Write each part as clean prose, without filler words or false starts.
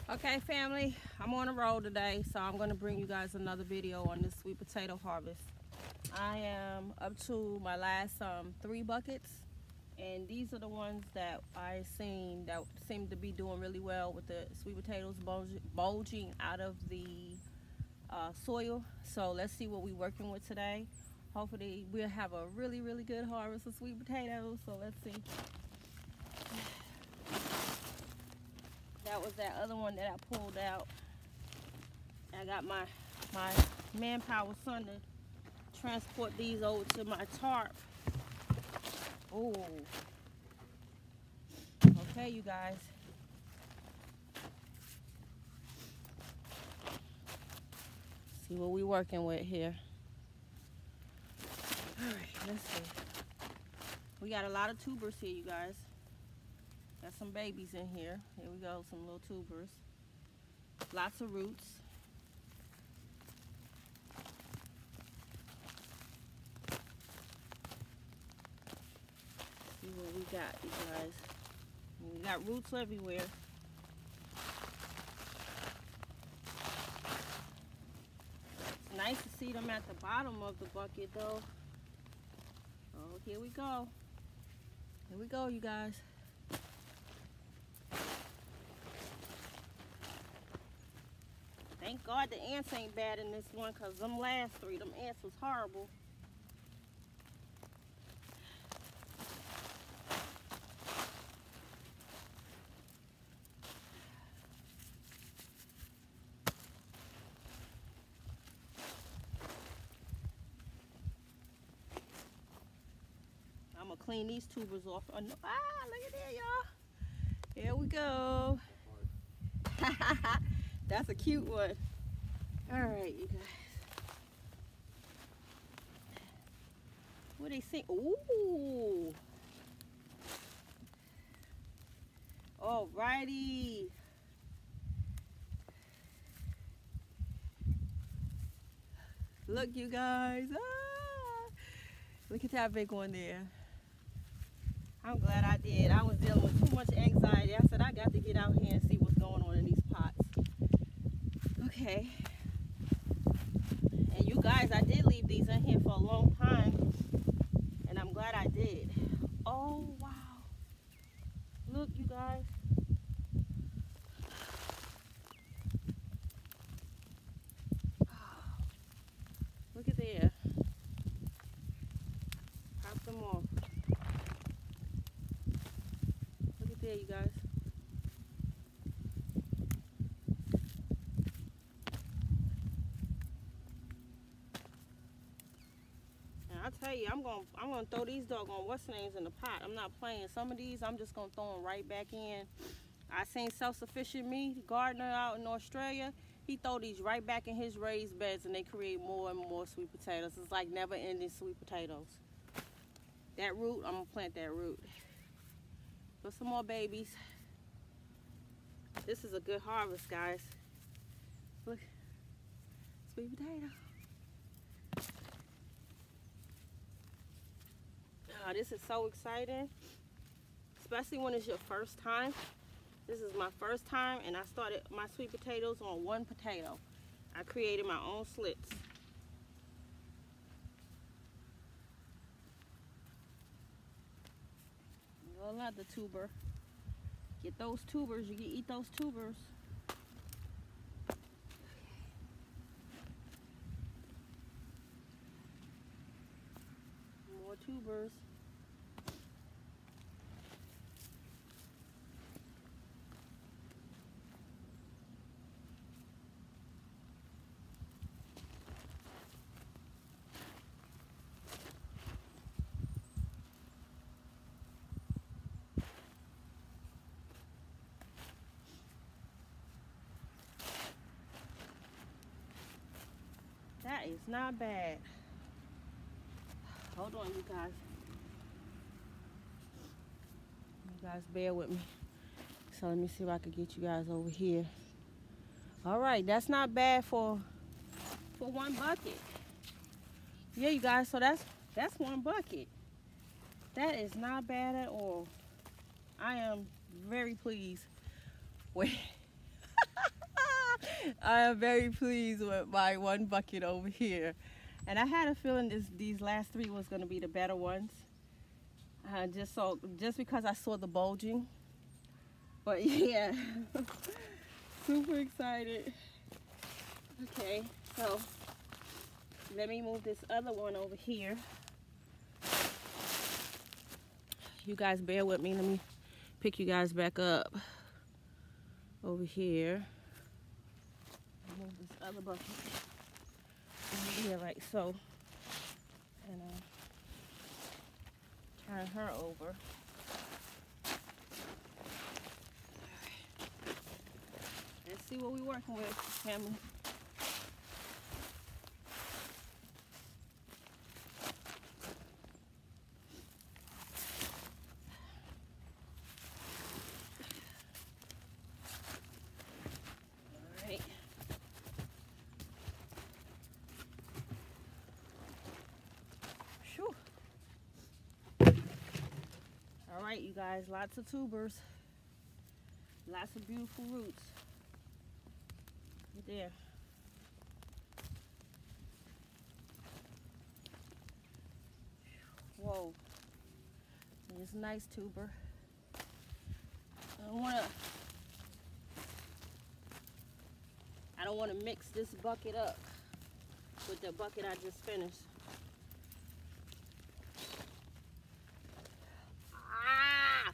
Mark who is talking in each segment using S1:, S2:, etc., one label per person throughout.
S1: Okay, family, I'm on a roll today, so I'm going to bring you guys another video on this sweet potato harvest. I am up to my last 3 buckets, and these are the ones that I seen that seem to be doing really well with the sweet potatoes bulging out of the soil. So let's see what we're working with today. Hopefully we'll have a really good harvest of sweet potatoes. So let's see. That was that other one that I pulled out. I got my manpower son to transport these over to my tarp. Oh, okay, you guys. See what we're working with here. All right, let's see. We got a lot of tubers here, you guys. Got some babies in here. Here we go, some little tubers. Lots of roots. See what we got, you guys. We got roots everywhere. It's nice to see them at the bottom of the bucket though. Oh, here we go. Here we go, you guys. Thank God the ants ain't bad in this one, because them last 3, them ants was horrible. I'm going to clean these tubers off. Oh, no. Ah, look at that, y'all. Here we go. That's a cute one. All right, you guys. What they say? Ooh. All righty. Look, you guys. Ah. Look at that big one there. I'm glad I did. I was dealing with too much anxiety. I said I got to get out here and see what's going on in these pots. Okay. And you guys, I did leave these in here for a long time, and I'm glad I did. Oh, wow. Look, you guys. Look at there. Pop them off. Look at there, you guys. I tell you, I'm gonna throw these doggone what's names in the pot. I'm not playing. Some of these I'm just gonna throw them right back in. I seen Self-Sufficient Me, gardener out in Australia. He throw these right back in his raised beds, and they create more and more sweet potatoes. It's like never-ending sweet potatoes. That root, I'm gonna plant that root. Put some more babies. This is a good harvest, guys. Look, sweet potato. This is so exciting, especially when it's your first time. This is my first time, and I started my sweet potatoes on 1 potato. I created my own slits. Another tuber. Get those tubers. You can eat those tubers. More tubers. That is not bad. Hold on, you guys. You guys bear with me. So let me see if I can get you guys over here. All right, that's not bad for 1 bucket. Yeah, you guys, so that's 1 bucket. That is not bad at all. I am very pleased with I am very pleased with my one bucket over here. And I had a feeling these last three was going to be the better ones. Just because I saw the bulging. But yeah, super excited. Okay, so let me move this other one over here. You guys bear with me. Let me pick you guys back up over here. Move this other bucket over here, right? So, and turn her over. Let's see what we're working with, family. All right. Whew. All right, you guys, lots of tubers, lots of beautiful roots. Right there. Whoa, it's a nice tuber. I don't want to mix this bucket up with the bucket I just finished. Ah!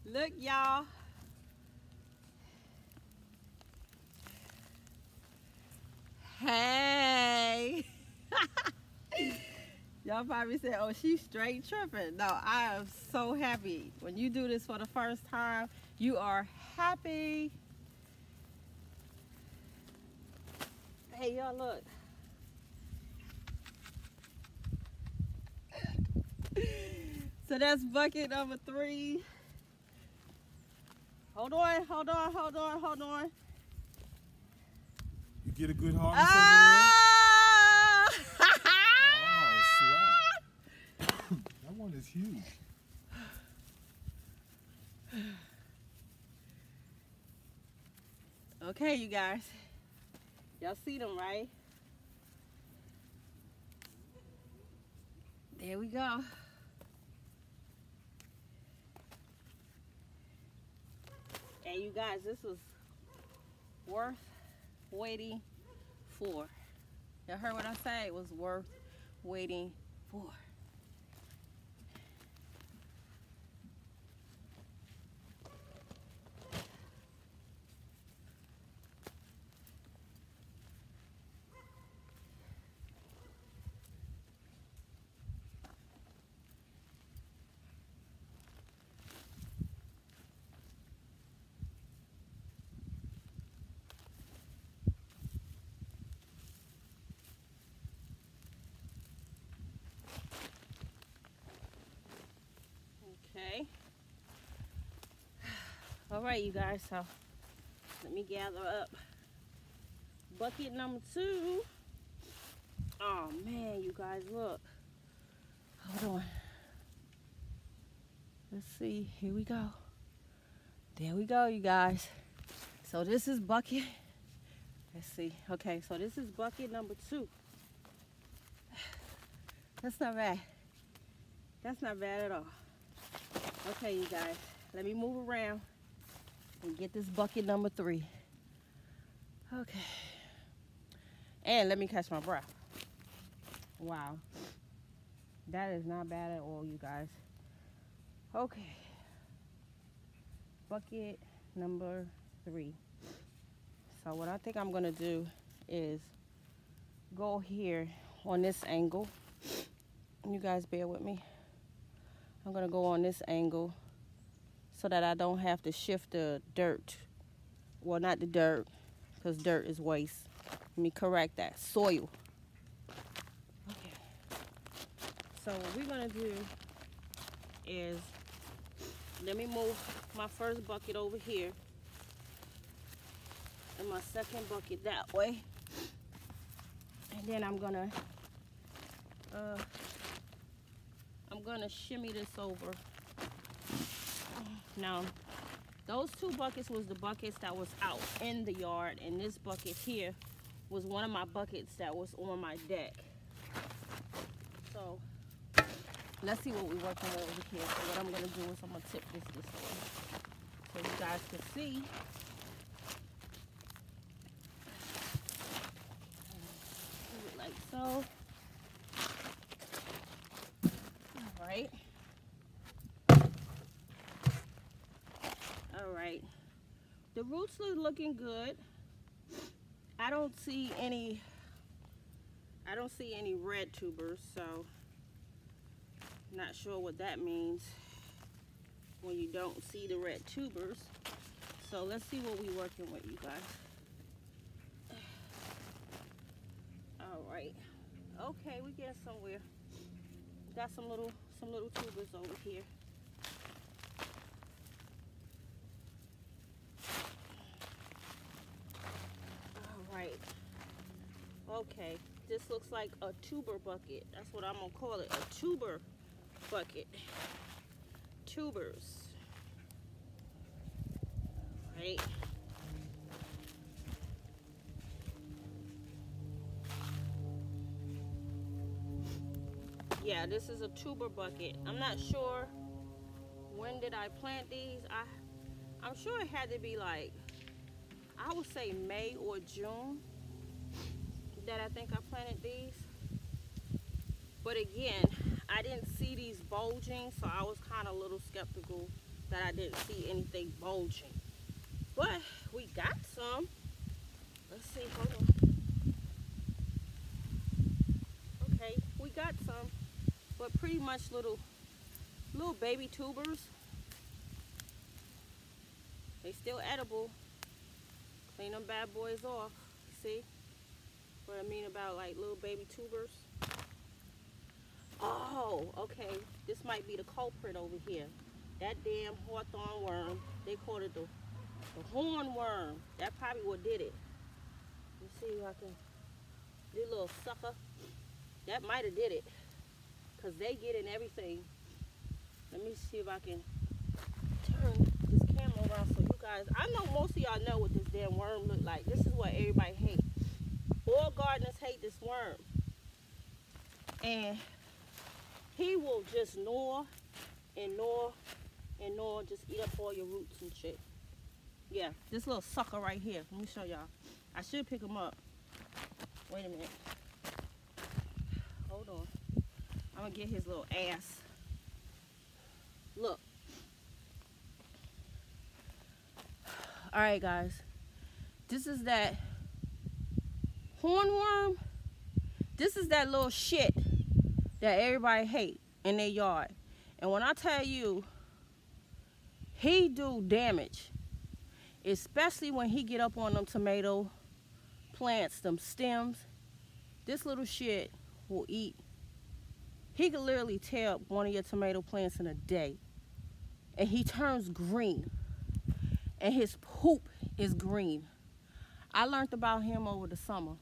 S1: Look, y'all. Hey. Y'all probably said, oh, she's straight tripping. No, I am so happy. When you do this for the first time, you are happy. Hey, y'all, look. So that's bucket number 3. Hold on, hold on, hold on, hold on.
S2: You get a good harvest over there? That one is huge.
S1: Okay, you guys. Y'all see them, right? There we go. And you guys, this was worth waiting for. Y'all heard what I said? It was worth waiting for. Okay. All right, you guys, so let me gather up bucket number 2. Oh man, you guys, look. Hold on. Let's see. Here we go. There we go, you guys. So this is bucket. Let's see. Okay, so this is bucket number 2. That's not bad. That's not bad at all. Okay, you guys, let me move around and get this bucket number 3. Okay. And let me catch my breath. Wow. That is not bad at all, you guys. Okay. Bucket number 3. So what I think I'm going to do is go here on this angle. You guys bear with me. I'm going to go on this angle so that I don't have to shift the dirt. Well, not the dirt, because dirt is waste. Let me correct that. Soil. Okay. So what we're going to do is, let me move my first bucket over here and my second bucket that way. And then I'm going to shimmy this over. Now, Those 2 buckets was the buckets that was out in the yard, and this bucket here was one of my buckets that was on my deck. So let's see what we're working with over here. So what I'm gonna do is I'm gonna tip this way so you guys can see. Do it like so. All right. All right. The roots are looking good. I don't see any red tubers, so not sure what that means when you don't see the red tubers. So let's see what we're working with, you guys. All right. Okay, we get somewhere. Got some little tubers over here. All right. Okay, this looks like a tuber bucket. That's what I'm gonna call it, a tuber bucket. Tubers. All right. Yeah, this is a tuber bucket. I'm not sure when did I plant these. I'm sure it had to be like, I would say May or June that I think I planted these. But again, I didn't see these bulging, so I was kind of a little skeptical that I didn't see anything bulging. But we got some. Let's see, hold on. Okay, we got some, but pretty much little baby tubers. They still edible. Clean them bad boys off. See what I mean about like little baby tubers? Oh, okay. This might be the culprit over here. That damn hawthorn worm. They called it the horn worm. That probably what did it. Let's see if I can. This little sucker. That might have did it. Cause they get in everything. Let me see if I can turn this camera around so you guys. I know most of y'all know what this damn worm look like. This is what everybody hates. All gardeners hate this worm. And he will just gnaw and gnaw and gnaw, just eat up all your roots and shit. Yeah, this little sucker right here. Let me show y'all. I should pick him up. Wait a minute. Hold on. I'm gonna get his little ass. Look. All right, guys. This is that hornworm. This is that little shit that everybody hate in their yard. And when I tell you, he do damage, especially when he get up on them tomato plants, them stems. This little shit will eat. He could literally tear up one of your tomato plants in a day, and he turns green, and his poop is green. I learned about him over the summer.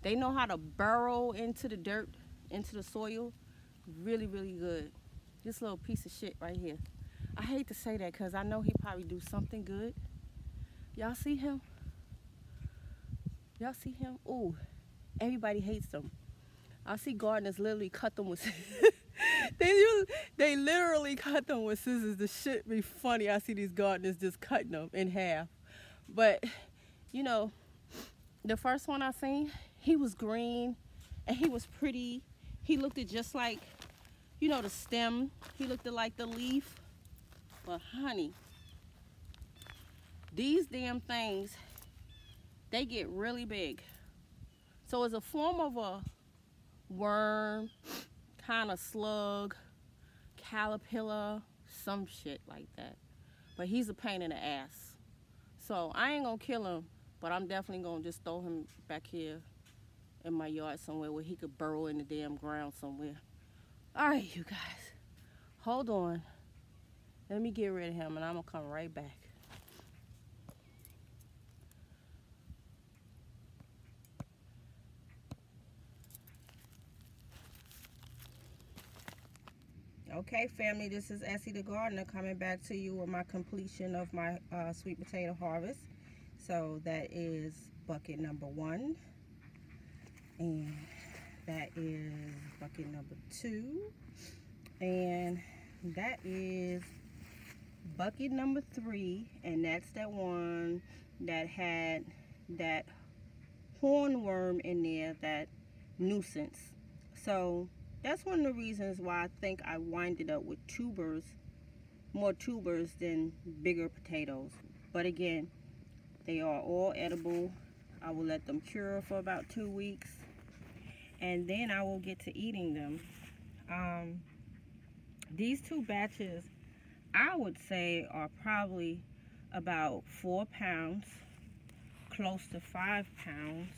S1: They know how to burrow into the dirt, into the soil, really, really good. This little piece of shit right here. I hate to say that because I know he probably do something good. Y'all see him? Y'all see him? Ooh, everybody hates them. I see gardeners literally cut them with they literally cut them with scissors. The shit be funny. I see these gardeners just cutting them in half. But, you know, the first one I seen, he was green and he was pretty. He looked it just like, you know, the stem. He looked it like the leaf. But honey, these damn things, they get really big. So it's a form of a worm, kind of slug, caterpillar, some shit like that. But he's a pain in the ass. So I ain't gonna kill him, but I'm definitely gonna just throw him back here in my yard somewhere where he could burrow in the damn ground somewhere. All right, you guys, hold on. Let me get rid of him and I'm gonna come right back. Okay, family, this is Essie the Gardener coming back to you with my completion of my sweet potato harvest. So that is bucket number 1, and that is bucket number 2, and that is bucket number 3, and that's that one that had that hornworm in there, that nuisance. So that's one of the reasons why I think I winded up with tubers, more tubers than bigger potatoes. But again, they are all edible. I will let them cure for about 2 weeks, and then I will get to eating them. These 2 batches, I would say, are probably about 4 pounds, close to 5 pounds.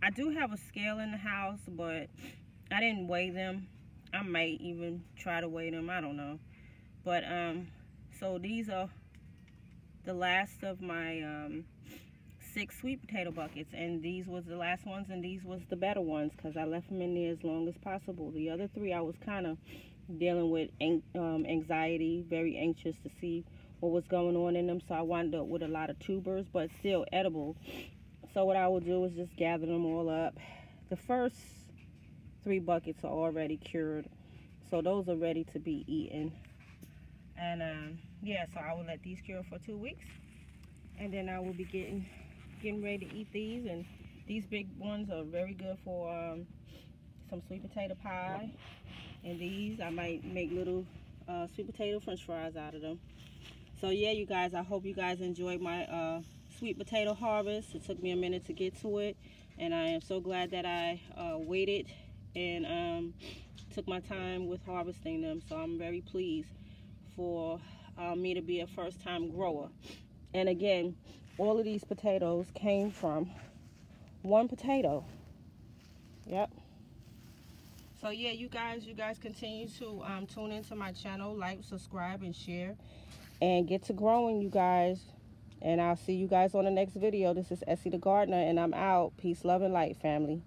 S1: I do have a scale in the house, but I didn't weigh them. I might even try to weigh them, I don't know. But so these are the last of my 6 sweet potato buckets, and these was the last ones, and these was the better ones because I left them in there as long as possible. The other 3 I was kind of dealing with anxiety, very anxious to see what was going on in them, so I wound up with a lot of tubers, but still edible. So what I will do is just gather them all up. The first 3 buckets are already cured, so those are ready to be eaten. And yeah, so I will let these cure for 2 weeks, and then I will be getting ready to eat these. And these big ones are very good for some sweet potato pie, and these I might make little sweet potato french fries out of them. So yeah, you guys, I hope you guys enjoyed my sweet potato harvest. It took me a minute to get to it, and I am so glad that I waited and took my time with harvesting them. So I'm very pleased for me to be a first-time grower. And again, all of these potatoes came from 1 potato. Yep. So yeah, you guys continue to tune into my channel, like, subscribe, and share, and get to growing, you guys. And I'll see you guys on the next video. This is Essie the Gardener, and I'm out. Peace, love, and light, family.